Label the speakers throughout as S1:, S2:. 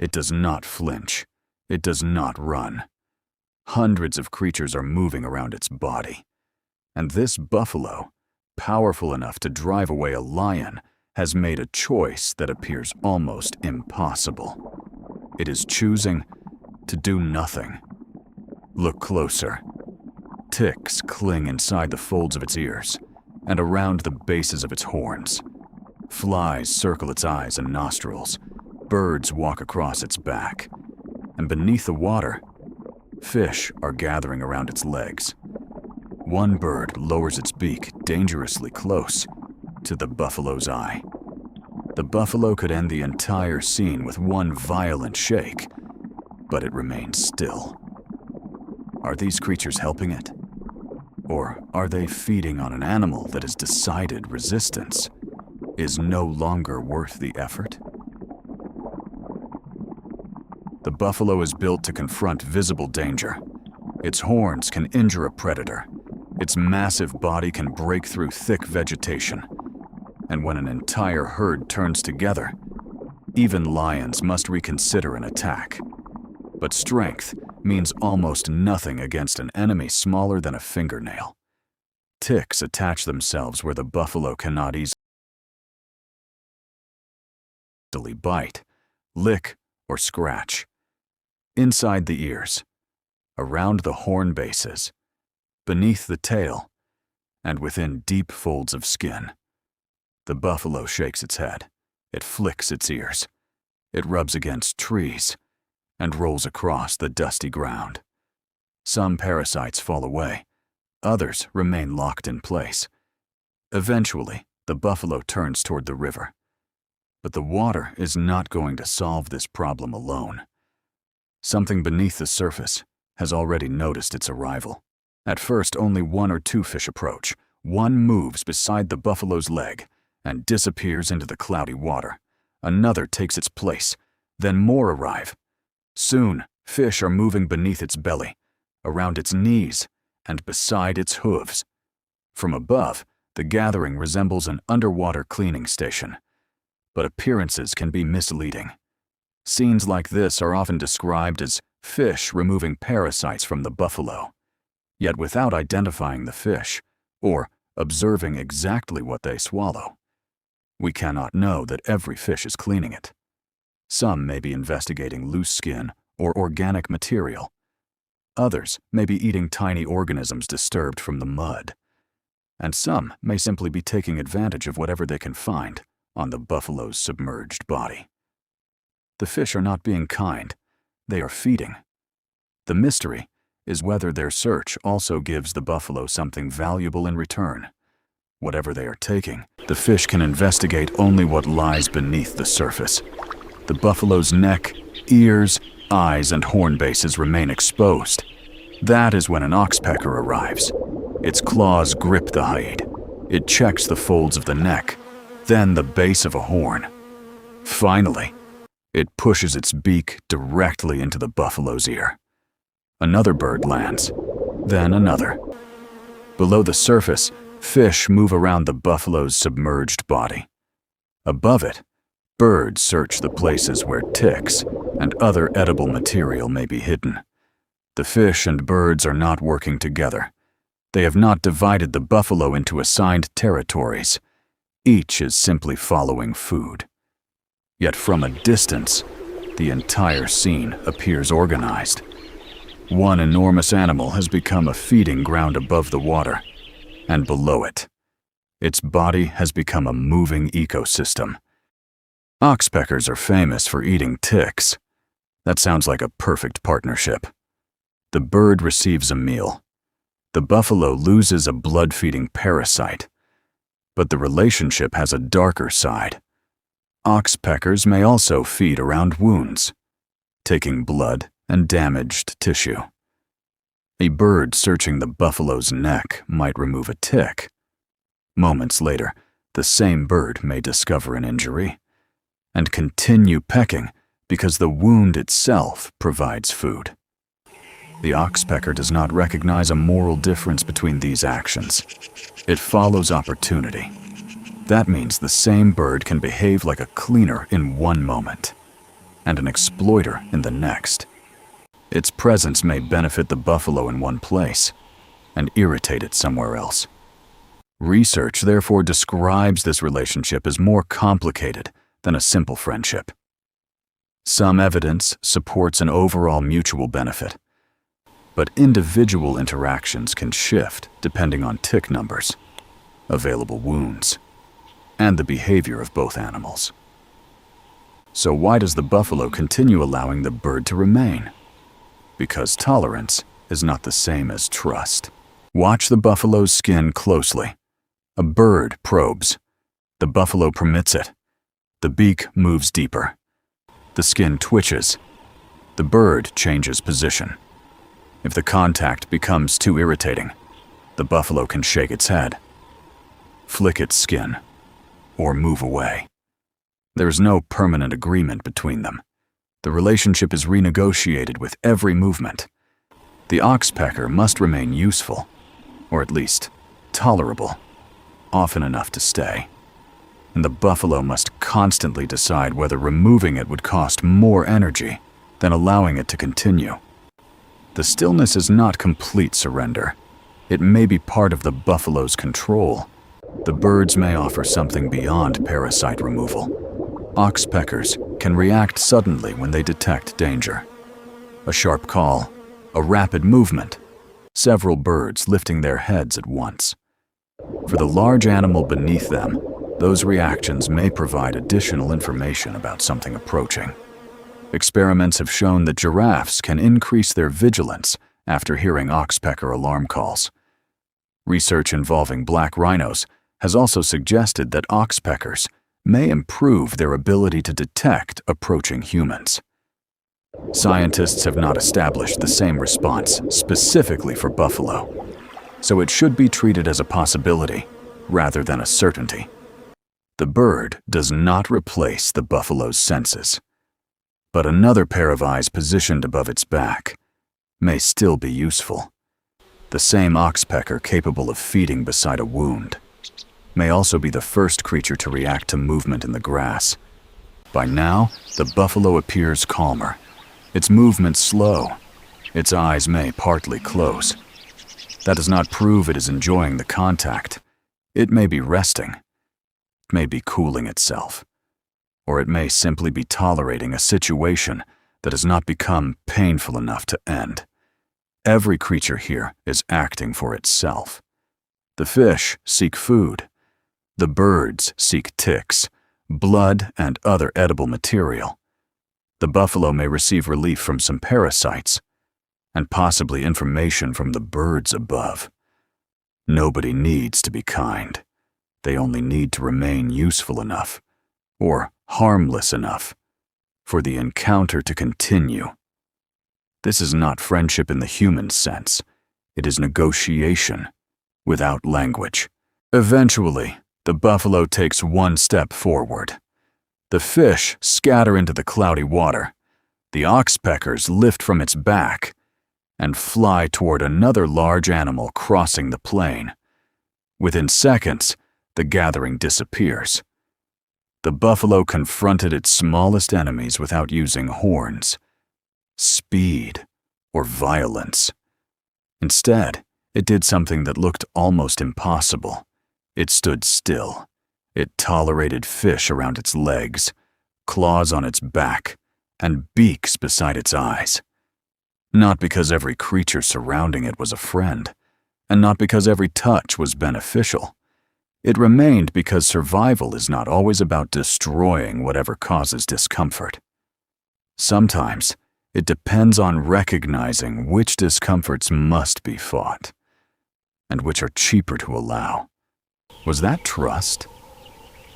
S1: It does not flinch. It does not run. Hundreds of creatures are moving around its body. And this buffalo, powerful enough to drive away a lion, has made a choice that appears almost impossible. It is choosing to do nothing. Look closer. Ticks cling inside the folds of its ears and around the bases of its horns. Flies circle its eyes and nostrils. Birds walk across its back. And beneath the water, fish are gathering around its legs. One bird lowers its beak dangerously close to the buffalo's eye. The buffalo could end the entire scene with one violent shake, but it remains still. Are these creatures helping it? Or are they feeding on an animal that has decided resistance is no longer worth the effort? The buffalo is built to confront visible danger. Its horns can injure a predator. Its massive body can break through thick vegetation. And when an entire herd turns together, even lions must reconsider an attack. But strength means almost nothing against an enemy smaller than a fingernail. Ticks attach themselves where the buffalo cannot easily bite, lick, or scratch. Inside the ears, around the horn bases, beneath the tail, and within deep folds of skin. The buffalo shakes its head. It flicks its ears. It rubs against trees and rolls across the dusty ground. Some parasites fall away. Others remain locked in place. Eventually, the buffalo turns toward the river. But the water is not going to solve this problem alone. Something beneath the surface has already noticed its arrival. At first, only one or two fish approach. One moves beside the buffalo's leg and disappears into the cloudy water. Another takes its place. Then more arrive. Soon, fish are moving beneath its belly, around its knees, and beside its hooves. From above, the gathering resembles an underwater cleaning station. But appearances can be misleading. Scenes like this are often described as fish removing parasites from the buffalo. Yet without identifying the fish, or observing exactly what they swallow, we cannot know that every fish is cleaning it. Some may be investigating loose skin or organic material. Others may be eating tiny organisms disturbed from the mud. And some may simply be taking advantage of whatever they can find on the buffalo's submerged body. The fish are not being kind. They are feeding. The mystery is whether their search also gives the buffalo something valuable in return. Whatever they are taking, the fish can investigate only what lies beneath the surface. The buffalo's neck, ears, eyes, and horn bases remain exposed. That is when an oxpecker arrives. Its claws grip the hide. It checks the folds of the neck, then the base of a horn. Finally, it pushes its beak directly into the buffalo's ear. Another bird lands, then another. Below the surface, fish move around the buffalo's submerged body. Above it, birds search the places where ticks and other edible material may be hidden. The fish and birds are not working together. They have not divided the buffalo into assigned territories. Each is simply following food. Yet from a distance, the entire scene appears organized. One enormous animal has become a feeding ground above the water, and below it, its body has become a moving ecosystem. Oxpeckers are famous for eating ticks. That sounds like a perfect partnership. The bird receives a meal. The buffalo loses a blood-feeding parasite. But the relationship has a darker side. Oxpeckers may also feed around wounds, taking blood and damaged tissue. A bird searching the buffalo's neck might remove a tick. Moments later, the same bird may discover an injury and continue pecking because the wound itself provides food. The oxpecker does not recognize a moral difference between these actions. It follows opportunity. That means the same bird can behave like a cleaner in one moment, and an exploiter in the next. Its presence may benefit the buffalo in one place and irritate it somewhere else. Research therefore describes this relationship as more complicated than a simple friendship. Some evidence supports an overall mutual benefit, but individual interactions can shift depending on tick numbers, available wounds, and the behavior of both animals. So why does the buffalo continue allowing the bird to remain? Because tolerance is not the same as trust. Watch the buffalo's skin closely. A bird probes. The buffalo permits it. The beak moves deeper. The skin twitches. The bird changes position. If the contact becomes too irritating, the buffalo can shake its head, flick its skin, or move away. There is no permanent agreement between them. The relationship is renegotiated with every movement. The oxpecker must remain useful, or at least tolerable, often enough to stay. And the buffalo must constantly decide whether removing it would cost more energy than allowing it to continue. The stillness is not complete surrender. It may be part of the buffalo's control. The birds may offer something beyond parasite removal. Oxpeckers can react suddenly when they detect danger. A sharp call, a rapid movement, several birds lifting their heads at once. For the large animal beneath them, those reactions may provide additional information about something approaching. Experiments have shown that giraffes can increase their vigilance after hearing oxpecker alarm calls. Research involving black rhinos has also suggested that oxpeckers may improve their ability to detect approaching humans. Scientists have not established the same response specifically for buffalo, so it should be treated as a possibility rather than a certainty. The bird does not replace the buffalo's senses, but another pair of eyes positioned above its back may still be useful. The same oxpecker capable of feeding beside a wound may also be the first creature to react to movement in the grass. By now, the buffalo appears calmer, its movements slow, its eyes may partly close. That does not prove it is enjoying the contact. It may be resting, it may be cooling itself, or it may simply be tolerating a situation that has not become painful enough to end. Every creature here is acting for itself. The fish seek food. The birds seek ticks, blood, and other edible material. The buffalo may receive relief from some parasites, and possibly information from the birds above. Nobody needs to be kind. They only need to remain useful enough, or harmless enough, for the encounter to continue. This is not friendship in the human sense. It is negotiation without language. Eventually, the buffalo takes one step forward. The fish scatter into the cloudy water. The oxpeckers lift from its back and fly toward another large animal crossing the plain. Within seconds, the gathering disappears. The buffalo confronted its smallest enemies without using horns, speed, or violence. Instead, it did something that looked almost impossible. It stood still. It tolerated fish around its legs, claws on its back, and beaks beside its eyes. Not because every creature surrounding it was a friend, and not because every touch was beneficial. It remained because survival is not always about destroying whatever causes discomfort. Sometimes, it depends on recognizing which discomforts must be fought, and which are cheaper to allow. Was that trust?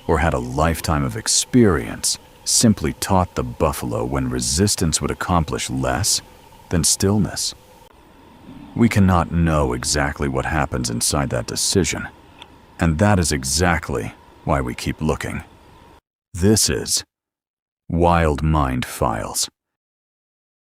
S1: Or had a lifetime of experience simply taught the buffalo when resistance would accomplish less than stillness? We cannot know exactly what happens inside that decision, and that is exactly why we keep looking. This is Wild Mind Files.